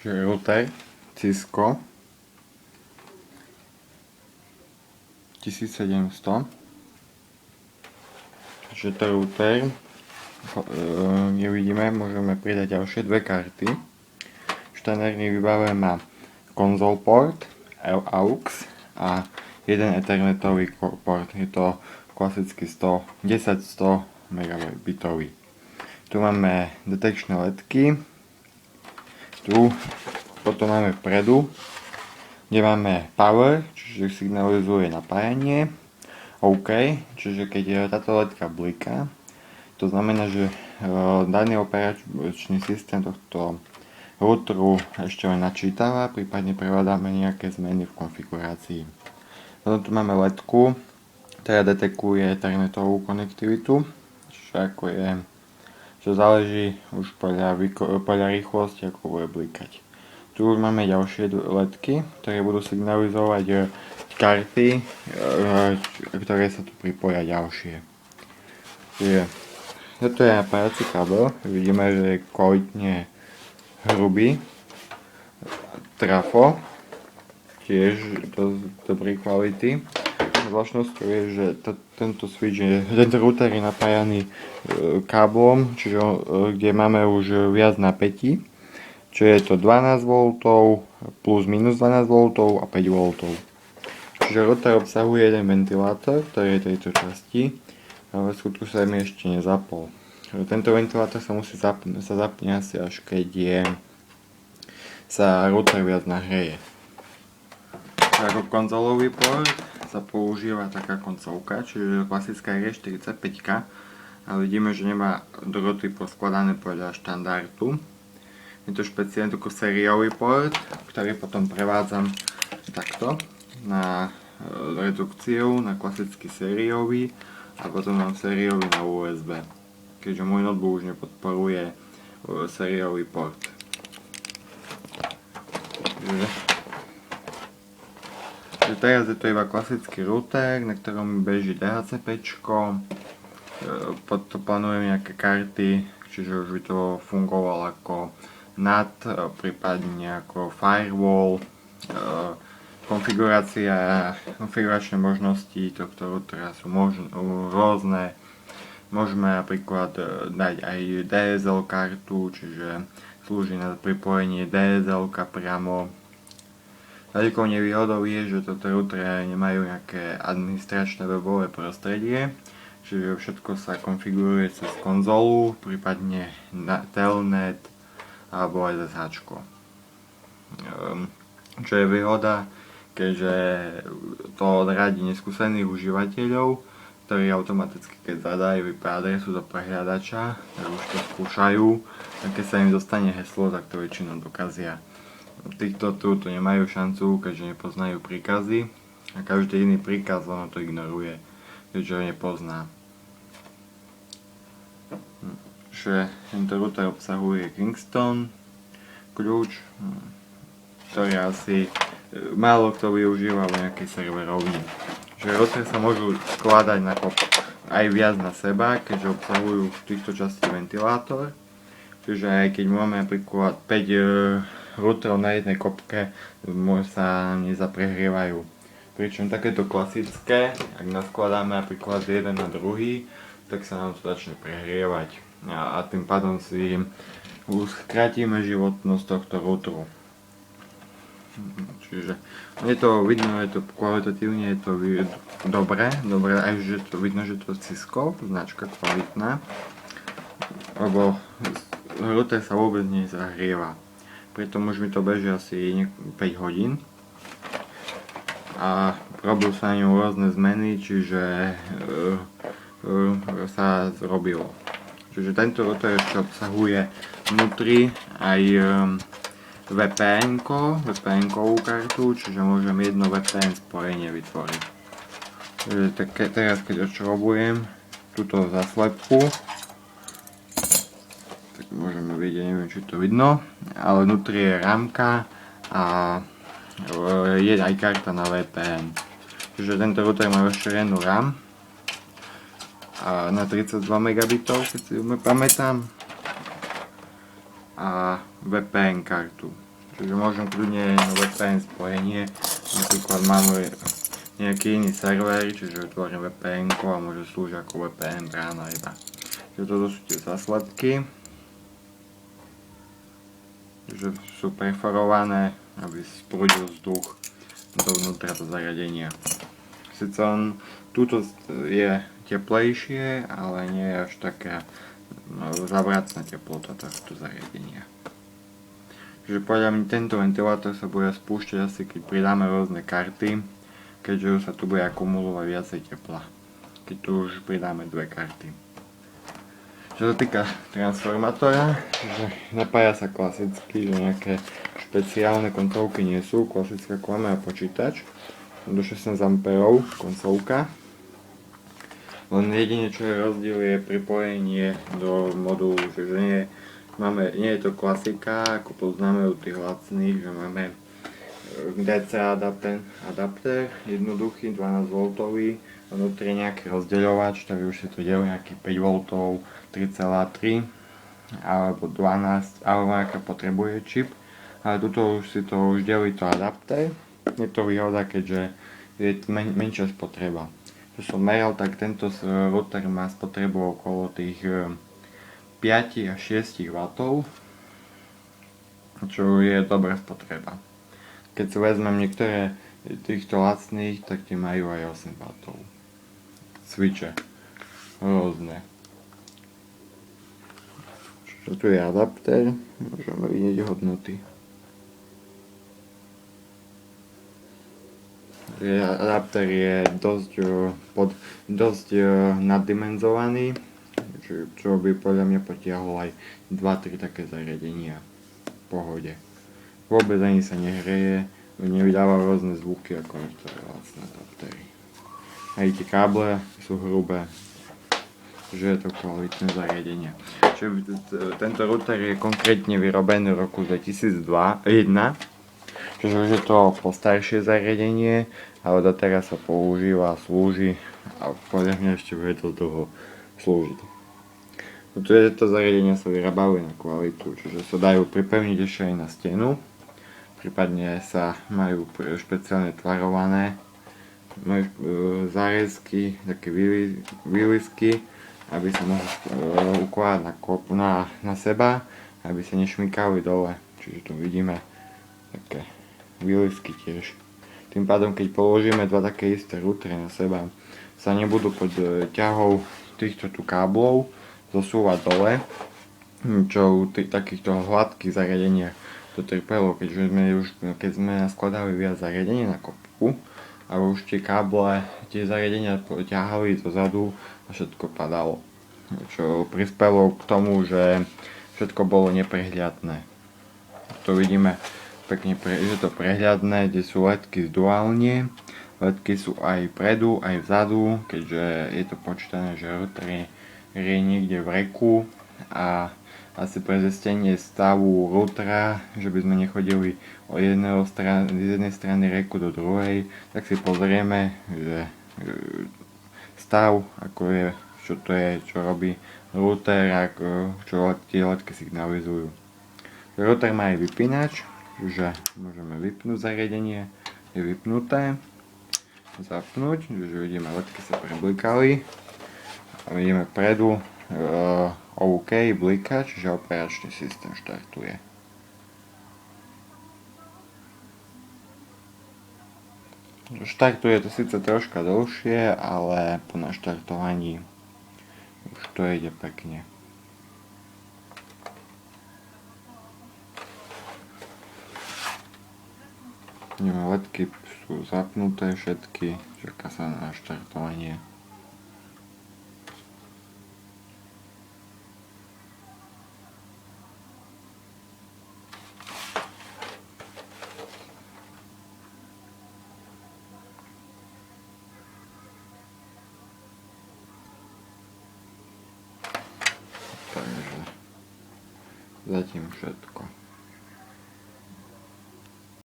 router Cisco 1700, čiže to router, kde vidíme, môžeme pridať ďalšie dve karty. Štandardný vybavený má console port, AUX a jeden ethernetový port, je to klasický 10-100 megabitový. Tu máme detekčné ledky, tu potom máme vpredu, kde máme power, čiže signalizuje napájanie, OK, čiže keď táto ledka bliká, to znamená, že daný operačný systém tohto routeru ešte len načítava, prípadne prevádzame nejaké zmeny v konfigurácii. Potom tu máme ledku, ktorá detekuje ethernetovú konektivitu, čiže ako je, čo záleží už podľa rýchlosti, ako bude blikať. Tu už máme ďalšie ledky, ktoré budú signalizovať karty, ktoré sa tu pripoja ďalšie. Čiže toto je napájací kabel, vidíme, že je kvalitne hrubý. Trafo, tiež dobrej kvality. Zvláštnosťou je, že tento router je napájaný káblom, čiže kde máme už viac napätí, čo je to 12 V plus minus 12 V a 5 V. Čiže router obsahuje jeden ventilátor, ktorý je tejto časti, ale v skutku sa mi ešte nezapol. Tento ventilátor sa musí zapne asi až keď sa router viac nahreje. Ako konzolový port sa používa taká koncovka, čiže klasická R45, ale vidíme, že nemá droty poskladané podľa štandardu. Je to špeciálne ako sériový port, ktorý potom prevádzam takto na redukciu, na klasický sériový a potom mám sériový na USB, keďže môj notebook už nepodporuje sériový port. Teraz je to iba klasický router, na ktorom beží DHCP, pod to plánujem nejaké karty, čiže už by to fungovalo ako NAT, prípadne ako firewall, konfiguračné možnosti tohto routera sú rôzne. Môžeme napríklad dať aj DSL kartu, čiže slúži na pripojenie DSL priamo. Veľkou nevýhodou je, že toto routery nemajú nejaké administračné webové prostredie, čiže všetko sa konfiguruje cez konzolu, prípadne na telnet alebo SSH. Čo je výhoda, keďže to odradí neskúsených užívateľov, ktorí automaticky keď zadajú IP adresu do prehľadača, tak už to skúšajú a keď sa im dostane heslo, tak to väčšinou dokazia. Týchto tu nemajú šancu, keďže nepoznajú príkazy a každý iný príkaz ono to ignoruje, keďže ho nepozná. Čiže tento router obsahuje Kingston kľúč, ktorý asi málo kto využíva v nejakej serverovni. Čiže router sa môžu skladať aj viac na seba, keďže obsahujú v týchto časti ventilátor. Čiže aj keď máme napríklad 5 routerov na jednej kopke, sa nezaprehrievajú. Pričom takéto klasické, ak naskladáme napríklad jeden na druhý, tak sa nám to začne prehrievať. A tým pádom si skrátime životnosť tohto routeru. Čiže je to vidno, je to kvalitatívne, je to dobré, aj že to vidno, že to je Cisco, značka kvalitná, lebo router sa vôbec nezahrieva. Preto už mi to beží asi 5 hodín a robil sa na ňu rôzne zmeny, čiže sa zrobilo. Čiže tento router ešte obsahuje vnútri aj VPN-kovú kartu, čiže môžem jedno VPN spojenie vytvoriť. Čiže teraz keď odšrobujem túto zaslepku, tak môžeme vidieť, neviem či to vidno, ale vnútri je rámka a je aj karta na VPN. Čiže tento router má rozšírenú RAM a na 32 megabitov, keď si pamätám, a VPN kartu. Čiže môžem kľudne VPN spojenie, napríklad máme nejaký iný server, čiže vytvorím VPN a môže slúžiť ako VPN brána iba. Čiže toto sú tie zásledky, že sú preforované, aby sprúdil vzduch dovnútra do zariadenia. Sice on túto je teplejšie, ale nie je až taká zavracná teplota tohto zariadenia. Čiže podľa mňa tento ventilátor sa bude spúšťať asi keď pridáme rôzne karty, keďže už sa tu bude akumulovať viacej tepla, keď tu už pridáme dve karty. Čo sa týka transformátora, že napája sa klasicky, že nejaké špeciálne koncovky nie sú, klasická klama a počítač, do 16 A koncovka. Len jedine čo je rozdiel je pripojenie do modulu, že nie je to klasika, ako poznáme u tých lacných, že máme DC adapter, jednoduchý 12V, vnútri nejaký rozdeľovač, tak už si to delí nejakých 5V, 3,3 alebo 12, alebo aká potrebuje čip. Ale tuto už si to delí to adapter. Je to výhoda, keďže je menšia spotreba. Čo som meral, tak tento router má spotrebu okolo tých 5 až 6 W, čo je dobrá spotreba. Keď si vezmem niektoré týchto lacných, tak tie majú aj 8 W. Switche. Rôzne. Čo tu je adapter? Môžeme vidieť hodnoty. Adapter je dosť naddimenzovaný, čo by podľa mňa potiahol aj 2-3 také zariadenia v pohode. Vôbec ani sa nehreje, nevydáva rôzne zvuky ako niektoré lacné adaptery. Aj tie káble sú hrubé, že je to kvalitné zariadenie. Tento router je konkrétne vyrobený v roku 2001, čiže už je to postaršie zariadenie, ale doteraz sa používa a slúži a podľa mňa ešte bude to dlho slúžiť. Tieto zariadenia sa vyrábajú na kvalitu, čiže sa dajú pripevniť ešte aj na stenu, prípadne sa majú špeciálne tvarované zárezky, také výlisky, aby sa mohli ukladať na seba, aby sa nešmykali dole, čiže tu vidíme také výlisky tiež. Tým pádom, keď položíme dva také isté routery na seba, sa nebudú pod ťahou týchto tu káblov zosúvať dole, čo u takýchto hladkých zariadeniach to trpelo, keď sme skladali viac zariadení na kopu a už tie káble, tie zariadenia ťahali dozadu a všetko padalo, čo prispelo k tomu, že všetko bolo neprehľadné. Tu vidíme pekne, že to prehľadné, kde sú ledky duálne, ledky sú aj vpredu, aj vzadu, keďže je to počítané, že router je niekde v reku a asi pre zistenie stavu routera, že by sme nechodili z jednej strany reku do druhej, tak si pozrieme, že stav, ako je, čo to je, čo robí router, čo tie ledky signalizujú. Router má aj vypínač, že môžeme vypnúť zariadenie, je vypnuté, zapnúť, že vidíme, ledky sa preblikali a vidíme vpredu OK, blika, čiže operačný systém štartuje. Štartuje to síce troška dlhšie, ale po naštartovaní už to ide pekne. Ledky sú zapnuté všetky, čaká sa na naštartovanie. Takže zatím všetko.